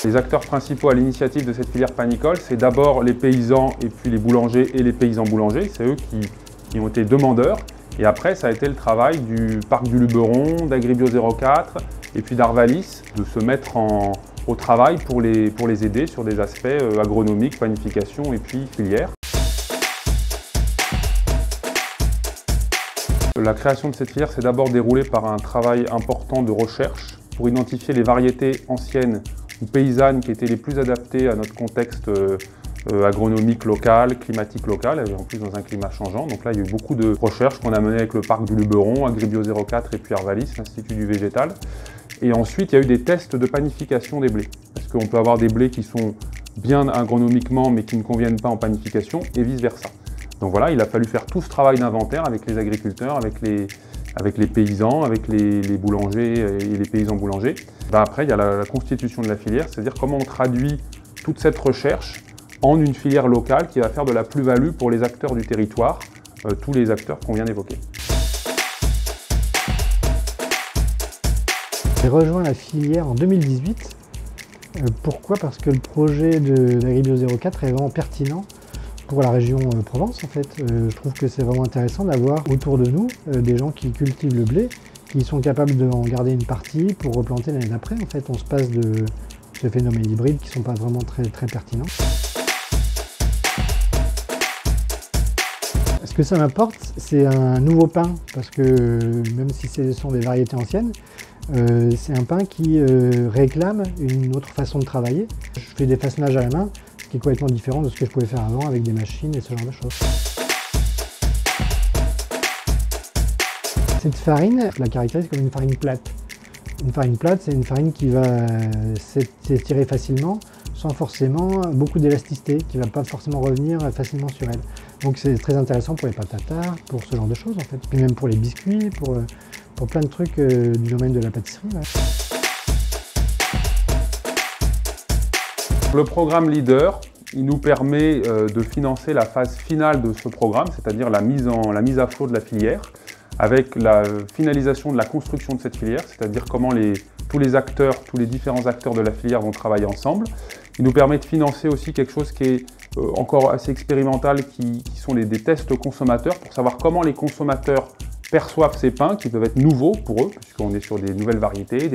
Les acteurs principaux à l'initiative de cette filière panicole, c'est d'abord les paysans et puis les boulangers et les paysans boulangers. C'est eux qui ont été demandeurs. Et après, ça a été le travail du Parc du Luberon, d'Agribio 04 et puis d'Arvalis de se mettre au travail pour les aider sur des aspects agronomiques, panification et puis filière. La création de cette filière s'est d'abord déroulée par un travail important de recherche pour identifier les variétés anciennes ou paysannes qui étaient les plus adaptées à notre contexte agronomique local, climatique local, et en plus dans un climat changeant. Donc là, il y a eu beaucoup de recherches qu'on a menées avec le Parc du Luberon, Agribio 04 et puis Arvalis, l'Institut du végétal. Et ensuite, il y a eu des tests de panification des blés. Parce qu'on peut avoir des blés qui sont bien agronomiquement, mais qui ne conviennent pas en panification, et vice-versa. Donc voilà, il a fallu faire tout ce travail d'inventaire avec les agriculteurs, avec les paysans, avec les boulangers et les paysans boulangers. Après, il y a la constitution de la filière, c'est-à-dire comment on traduit toute cette recherche en une filière locale qui va faire de la plus-value pour les acteurs du territoire, tous les acteurs qu'on vient d'évoquer. J'ai rejoint la filière en 2018. Pourquoi? Parce que le projet d'Agribio 04 est vraiment pertinent pour la région Provence en fait. Je trouve que c'est vraiment intéressant d'avoir autour de nous des gens qui cultivent le blé, qui sont capables d'en garder une partie pour replanter l'année d'après. En fait, on se passe de ce phénomène hybride qui ne sont pas vraiment très pertinents. Ce que ça m'apporte, c'est un nouveau pain, parce que même si ce sont des variétés anciennes, c'est un pain qui réclame une autre façon de travailler. Je fais des façonnages à la main, ce qui est complètement différent de ce que je pouvais faire avant avec des machines et ce genre de choses. Cette farine, je la caractérise comme une farine plate. Une farine plate, c'est une farine qui va s'étirer facilement, sans forcément beaucoup d'élasticité, qui ne va pas forcément revenir facilement sur elle. Donc c'est très intéressant pour les pâtes à tarte, pour ce genre de choses en fait. Puis même pour les biscuits, pour plein de trucs du domaine de la pâtisserie. Ouais. Le programme Leader, il nous permet de financer la phase finale de ce programme, c'est-à-dire la mise à flot de la filière, avec la finalisation de la construction de cette filière, c'est-à-dire comment tous les différents acteurs de la filière vont travailler ensemble. Il nous permet de financer aussi quelque chose qui est encore assez expérimental, qui sont des tests consommateurs, pour savoir comment les consommateurs perçoivent ces pains, qui peuvent être nouveaux pour eux, puisqu'on est sur des nouvelles variétés,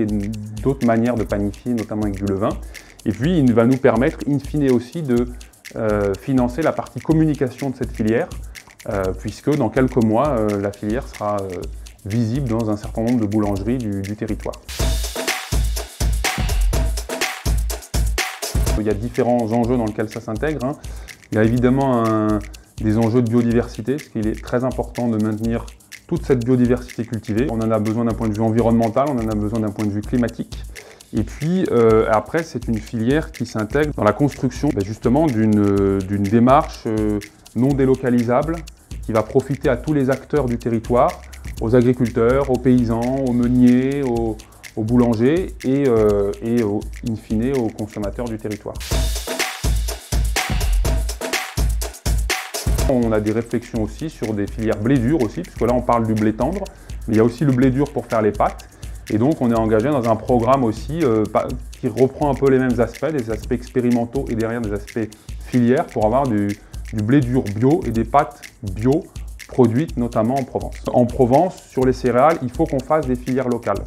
d'autres manières de panifier, notamment avec du levain. Et puis, il va nous permettre, in fine aussi, de financer la partie communication de cette filière, puisque dans quelques mois, la filière sera visible dans un certain nombre de boulangeries du territoire. Il y a différents enjeux dans lesquels ça s'intègre. Il y a évidemment des enjeux de biodiversité, parce qu'il est très important de maintenir toute cette biodiversité cultivée. On en a besoin d'un point de vue environnemental, on en a besoin d'un point de vue climatique. Et puis après, c'est une filière qui s'intègre dans la construction justement d'une démarche non délocalisable qui va profiter à tous les acteurs du territoire, aux agriculteurs, aux paysans, aux meuniers, aux boulangers et in fine aux consommateurs du territoire. On a des réflexions aussi sur des filières blé dur aussi, puisque là on parle du blé tendre, mais il y a aussi le blé dur pour faire les pâtes. Et donc on est engagé dans un programme aussi qui reprend un peu les mêmes aspects, des aspects expérimentaux et derrière des aspects filières pour avoir du blé dur bio et des pâtes bio produites notamment en Provence. En Provence, sur les céréales, il faut qu'on fasse des filières locales.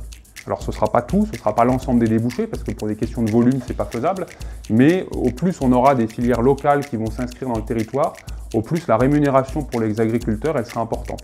Alors ce ne sera pas tout, ce ne sera pas l'ensemble des débouchés, parce que pour des questions de volume, ce n'est pas faisable, mais au plus on aura des filières locales qui vont s'inscrire dans le territoire, au plus la rémunération pour les agriculteurs, elle sera importante.